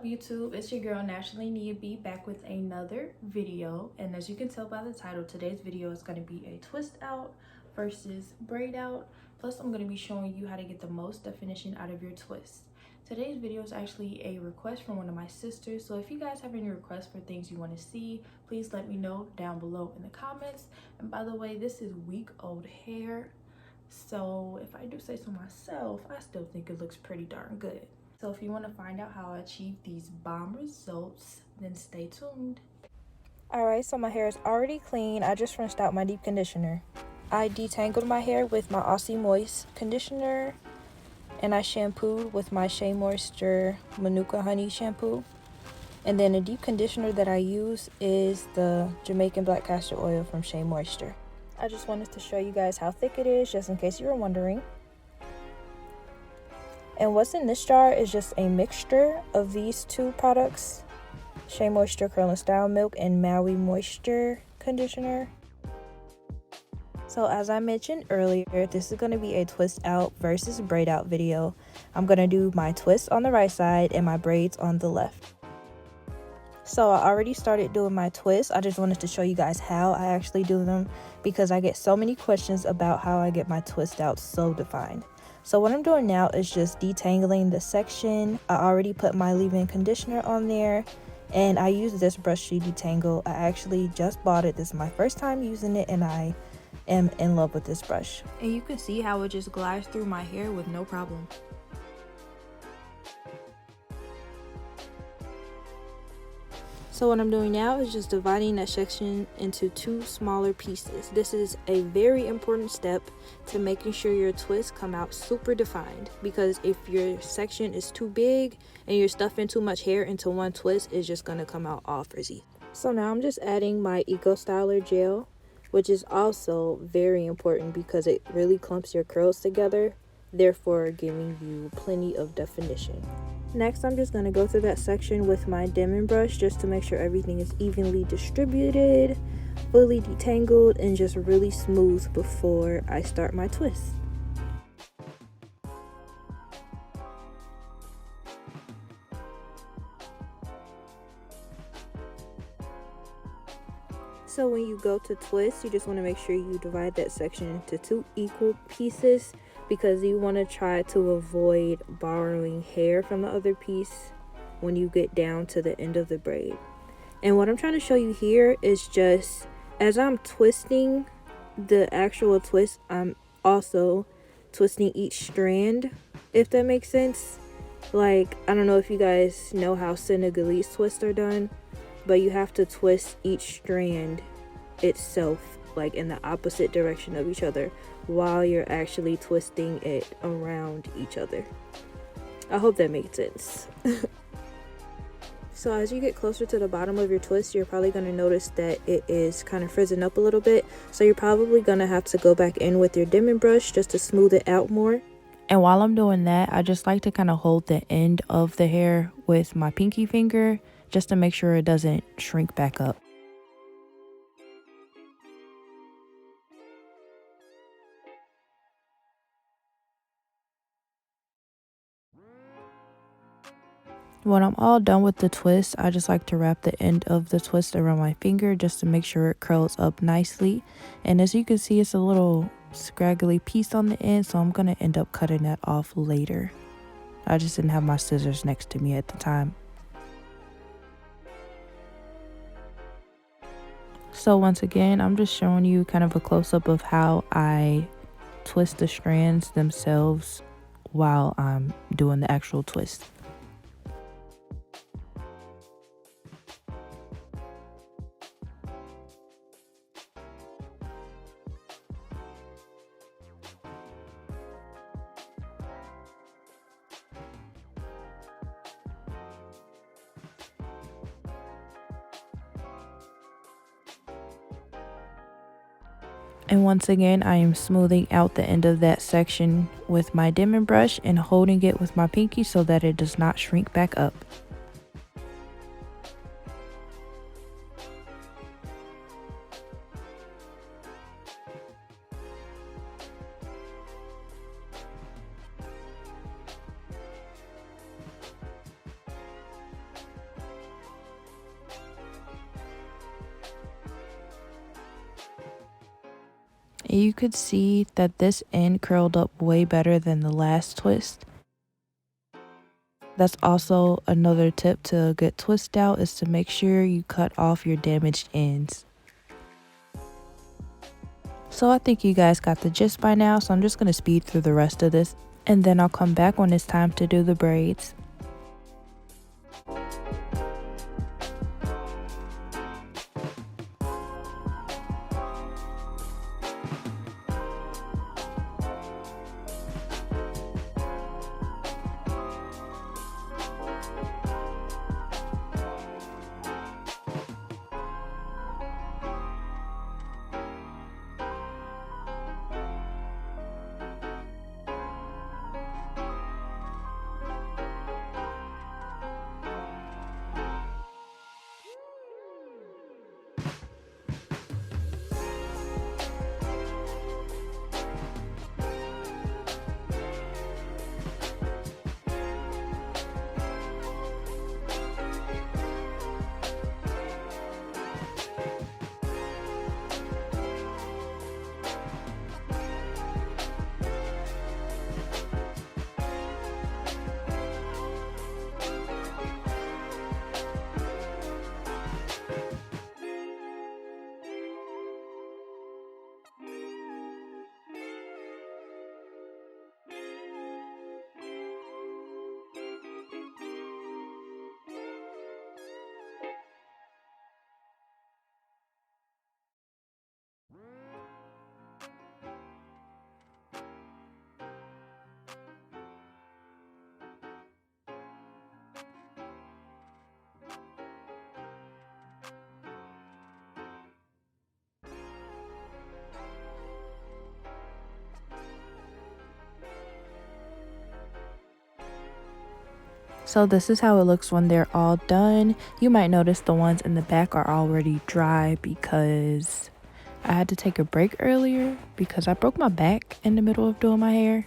YouTube? It's your girl naturally.niabee back with another video, and as you can tell by the title, today's video is going to be a twist out versus braid out. Plus I'm going to be showing you how to get the most definition out of your twist. Today's video is actually a request from one of my sisters, so if you guys have any requests for things you want to see, please let me know down below in the comments. And by the way, this is week-old hair, so if I do say so myself, I still think it looks pretty darn good. So if you want to find out how I achieve these bomb results, then stay tuned. Alright, so my hair is already clean. I just rinsed out my deep conditioner. I detangled my hair with my Aussie Moist conditioner, and I shampooed with my Shea Moisture Manuka Honey shampoo. And then the deep conditioner that I use is the Jamaican Black Castor Oil from Shea Moisture. I just wanted to show you guys how thick it is, just in case you were wondering. And what's in this jar is just a mixture of these two products, Shea Moisture Curl and Style Milk and Maui Moisture Conditioner. So as I mentioned earlier, this is going to be a twist out versus braid out video. I'm going to do my twist on the right side and my braids on the left. So I already started doing my twists. I just wanted to show you guys how I actually do them, because I get so many questions about how I get my twist out so defined. So what I'm doing now is just detangling the section. I already put my leave-in conditioner on there, and I use this brush to detangle. I actually just bought it. This is my first time using it, and I am in love with this brush. And you can see how it just glides through my hair with no problem. So what I'm doing now is just dividing that section into two smaller pieces. This is a very important step to making sure your twists come out super defined, because if your section is too big and you're stuffing too much hair into one twist, it's just going to come out all frizzy. So now I'm just adding my Eco Styler gel, which is also very important because it really clumps your curls together, therefore giving you plenty of definition. Next, I'm just going to go through that section with my Denman brush just to make sure everything is evenly distributed, fully detangled, and just really smooth before I start my twist. So when you go to twist, you just want to make sure you divide that section into two equal pieces, because you want to try to avoid borrowing hair from the other piece when you get down to the end of the braid. And what I'm trying to show you here is just as I'm twisting the actual twist, I'm also twisting each strand, if that makes sense. Like, I don't know if you guys know how Senegalese twists are done, but you have to twist each strand itself, like in the opposite direction of each other, while you're actually twisting it around each other. I hope that made sense. So as you get closer to the bottom of your twist, you're probably going to notice that it is kind of frizzing up a little bit. So you're probably going to have to go back in with your Denman brush just to smooth it out more. And while I'm doing that, I just like to kind of hold the end of the hair with my pinky finger just to make sure it doesn't shrink back up. When I'm all done with the twist, I just like to wrap the end of the twist around my finger just to make sure it curls up nicely. And as you can see, it's a little scraggly piece on the end, so I'm going to end up cutting that off later. I just didn't have my scissors next to me at the time. So once again, I'm just showing you kind of a close-up of how I twist the strands themselves while I'm doing the actual twist. And once again, I am smoothing out the end of that section with my Denman brush and holding it with my pinky so that it does not shrink back up. And you could see that this end curled up way better than the last twist. That's also another tip to a good twist out, is to make sure you cut off your damaged ends. So I think you guys got the gist by now, so I'm just going to speed through the rest of this, and then I'll come back when it's time to do the braids. So this is how it looks when they're all done. You might notice the ones in the back are already dry because I had to take a break earlier because I broke my back in the middle of doing my hair.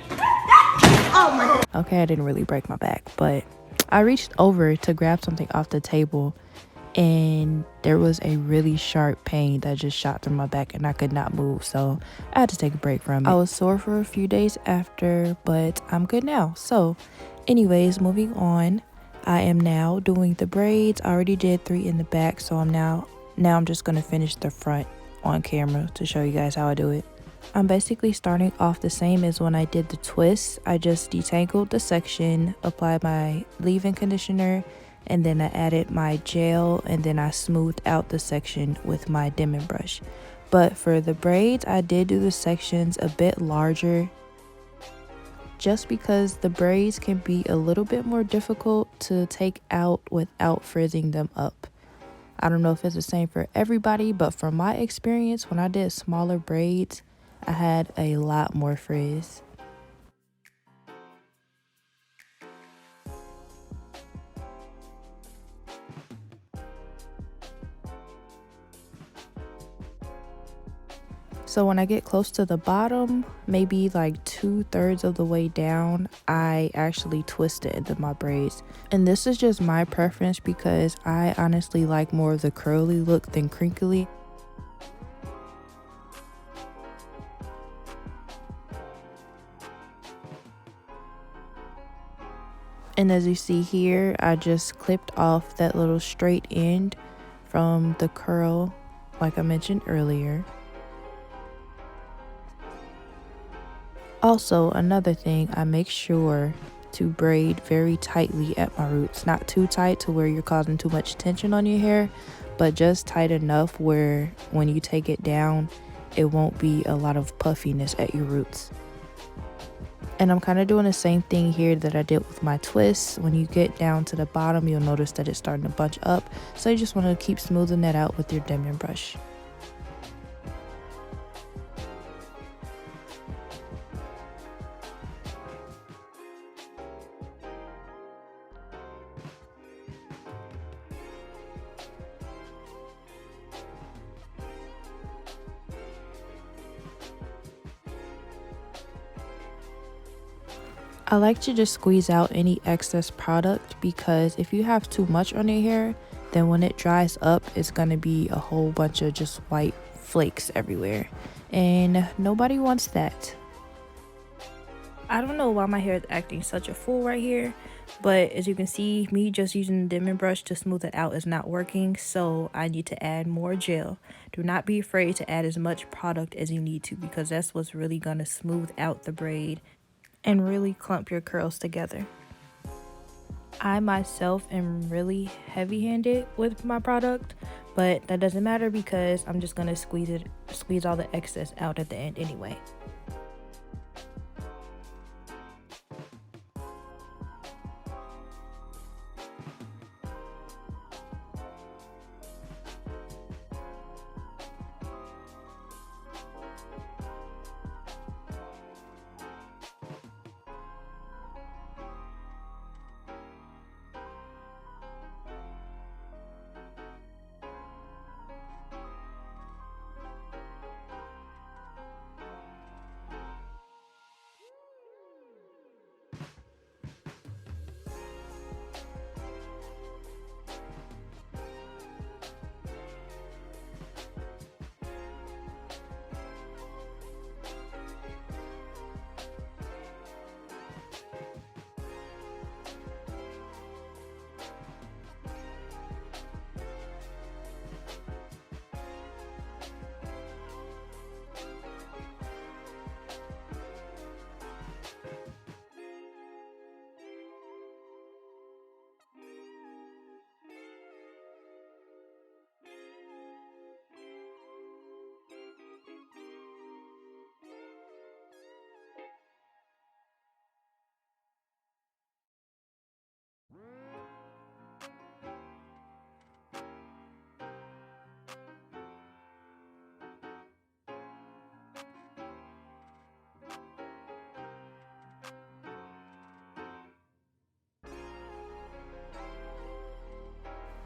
Oh my. Okay, I didn't really break my back, but I reached over to grab something off the table and there was a really sharp pain that just shot through my back and I could not move, so I had to take a break from it. I was sore for a few days after, but I'm good now. So anyways, moving on, I am now doing the braids. I already did 3 in the back, so I'm just gonna finish the front on camera to show you guys how I do it. I'm basically starting off the same as when I did the twist. I just detangled the section, applied my leave-in conditioner, and then I added my gel, and then I smoothed out the section with my dimming brush. But for the braids, I did do the sections a bit larger just because the braids can be a little bit more difficult to take out without frizzing them up. I don't know if it's the same for everybody, but from my experience, when I did smaller braids, I had a lot more frizz. So when I get close to the bottom, maybe like 2/3 of the way down, I actually twist it into my braids. And this is just my preference because I honestly like more of the curly look than crinkly. And as you see here, I just clipped off that little straight end from the curl like I mentioned earlier. Also, another thing, I make sure to braid very tightly at my roots. Not too tight to where you're causing too much tension on your hair, but just tight enough where when you take it down, it won't be a lot of puffiness at your roots. And I'm kind of doing the same thing here that I did with my twists. When you get down to the bottom, you'll notice that it's starting to bunch up. So you just want to keep smoothing that out with your dimming brush. I like to just squeeze out any excess product because if you have too much on your hair, then when it dries up, it's going to be a whole bunch of just white flakes everywhere. and nobody wants that. I don't know why my hair is acting such a fool right here, but as you can see, me just using the dimming brush to smooth it out is not working, so I need to add more gel. Do not be afraid to add as much product as you need to, because that's what's really gonna smooth out the braid and really clump your curls together. I myself am really heavy-handed with my product, but that doesn't matter because I'm just gonna squeeze all the excess out at the end anyway.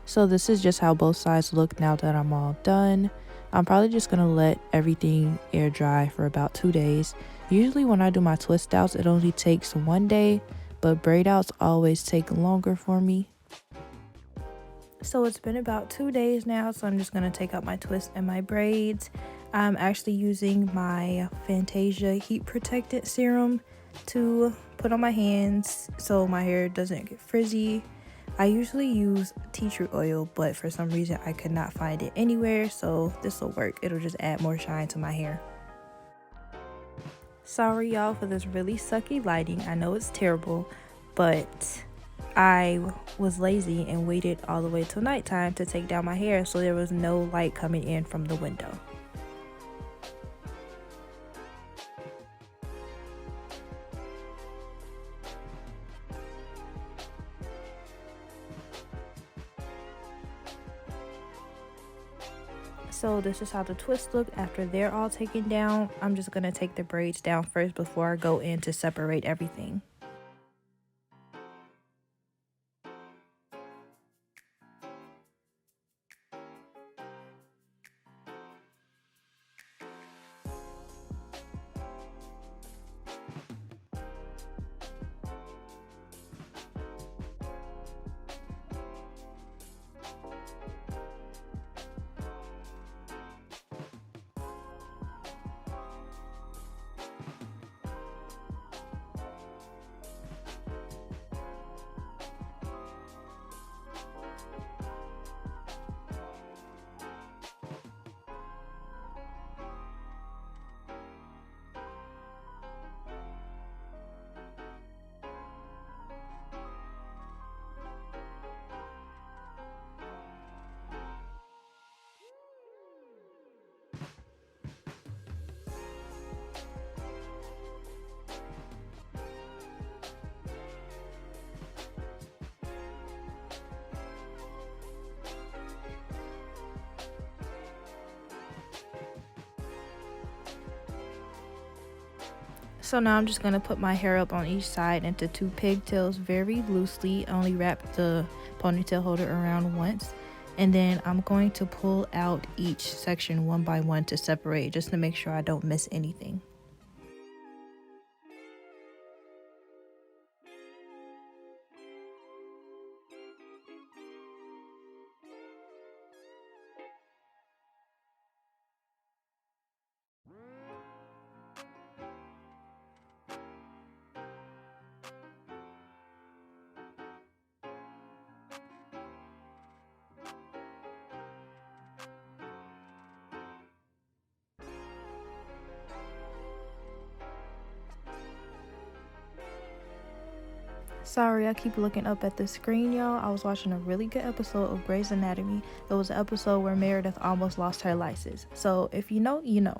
So this is just how both sides look now that I'm all done. I'm probably just gonna let everything air dry for about 2 days. Usually when I do my twist outs, it only takes 1 day, but braid outs always take longer for me. So it's been about 2 days now, so I'm just gonna take out my twist and my braids. I'm actually using my Fantasia heat protectant serum to put on my hands so my hair doesn't get frizzy. I usually use tea tree oil, but for some reason I could not find it anywhere, so this will work. It'll just add more shine to my hair. Sorry y'all for this really sucky lighting. I know it's terrible, but I was lazy and waited all the way till nighttime to take down my hair, so there was no light coming in from the window. So this is how the twists look after they're all taken down. I'm just gonna take the braids down first before I go in to separate everything. So now I'm just going to put my hair up on each side into 2 pigtails very loosely. I only wrap the ponytail holder around once. And then I'm going to pull out each section one by one to separate, just to make sure I don't miss anything. Sorry, I keep looking up at the screen, y'all. I was watching a really good episode of Grey's Anatomy. It was an episode where Meredith almost lost her license. So if you know, you know.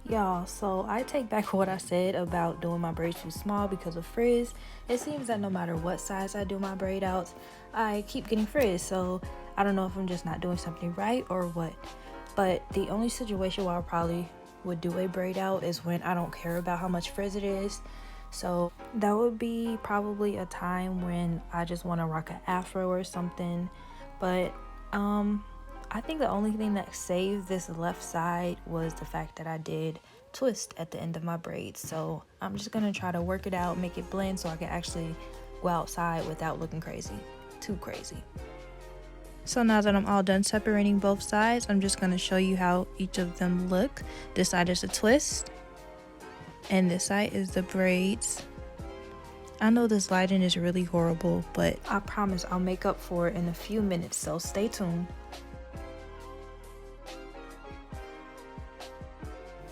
Y'all, so I take back what I said about doing my braids too small because of frizz. It seems that no matter what size I do my braid outs, I keep getting frizz. So I don't know if I'm just not doing something right or what. But the only situation where I probably would do a braid out is when I don't care about how much frizz it is. So that would be probably a time when I just want to rock an afro or something. But I think the only thing that saved this left side was the fact that I did twist at the end of my braids. So I'm just gonna try to work it out, make it blend so I can actually go outside without looking too crazy. So now that I'm all done separating both sides, I'm just gonna show you how each of them look. This side is a twist, and this side is the braids. I know this lighting is really horrible, but I promise I'll make up for it in a few minutes, so stay tuned.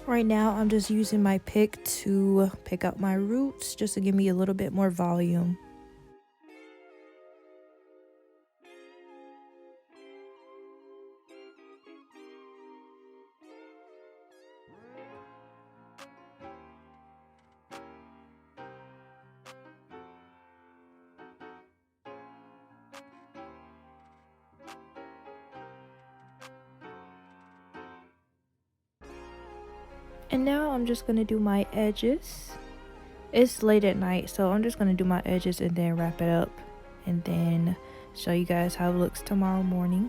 Right now, I'm just using my pick to pick up my roots just to give me a little bit more volume. And now I'm just gonna do my edges. It's late at night, so I'm just gonna do my edges and then wrap it up and then show you guys how it looks tomorrow morning.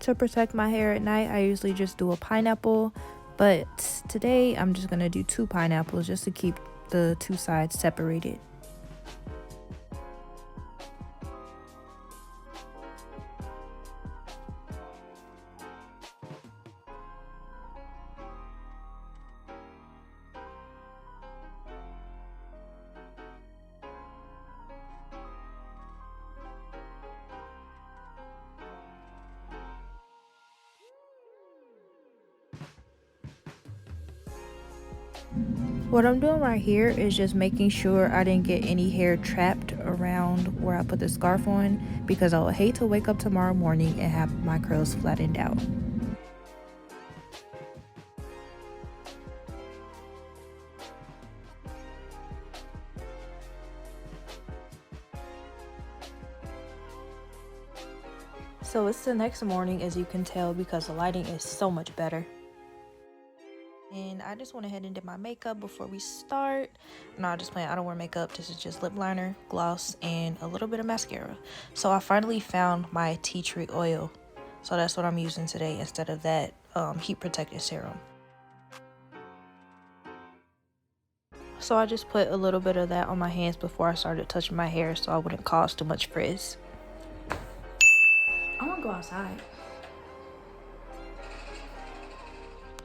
To protect my hair at night, I usually just do a pineapple, but today I'm just gonna do 2 pineapples just to keep the 2 sides separated. What I'm doing right here is just making sure I didn't get any hair trapped around where I put the scarf on, because I would hate to wake up tomorrow morning and have my curls flattened out. So it's the next morning, as you can tell, because the lighting is so much better. And I just went ahead and did my makeup before we start. No, I just plan, I don't wear makeup. This is just lip liner, gloss, and a little bit of mascara. So I finally found my tea tree oil. So that's what I'm using today instead of that heat protected serum. So I just put a little bit of that on my hands before I started touching my hair so I wouldn't cause too much frizz. I want to go outside.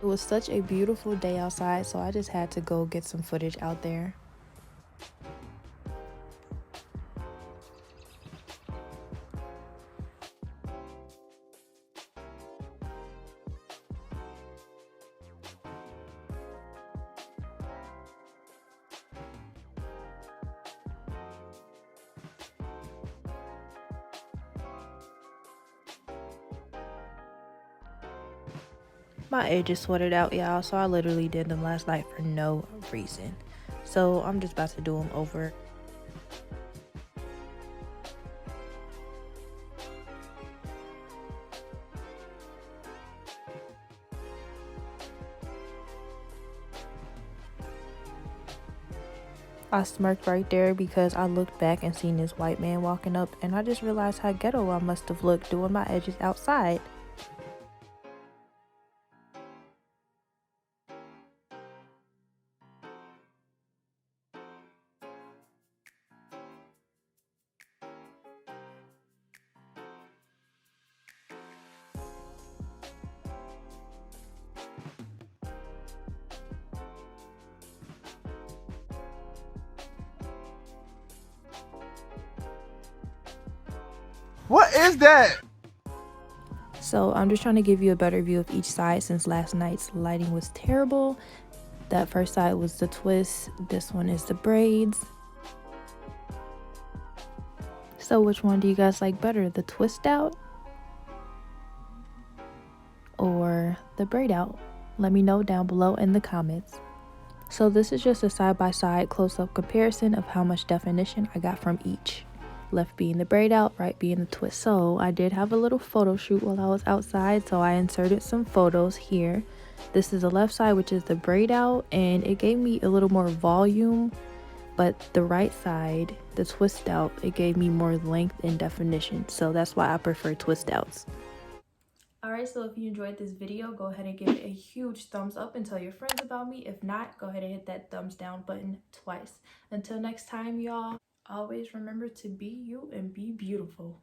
It was such a beautiful day outside, so I just had to go get some footage out there. My edges sweated out, y'all, so I literally did them last night for no reason. So I'm just about to do them over. I smirked right there because I looked back and seen this white man walking up, and I just realized how ghetto I must have looked doing my edges outside. What is that? So I'm just trying to give you a better view of each side since last night's lighting was terrible. That first side was the twist, this one is the braids. So which one do you guys like better, the twist out or the braid out? Let me know down below in the comments. So this is just a side-by-side close-up comparison of how much definition I got from each. Left being the braid out, right being the twist. So I did have a little photo shoot while I was outside, so I inserted some photos here. This is the left side, which is the braid out, and it gave me a little more volume, but the right side, the twist out, it gave me more length and definition, so that's why I prefer twist outs. Alright, so if you enjoyed this video, go ahead and give it a huge thumbs up and tell your friends about me. If not, go ahead and hit that thumbs down button twice. Until next time, y'all, always remember to be you and be beautiful.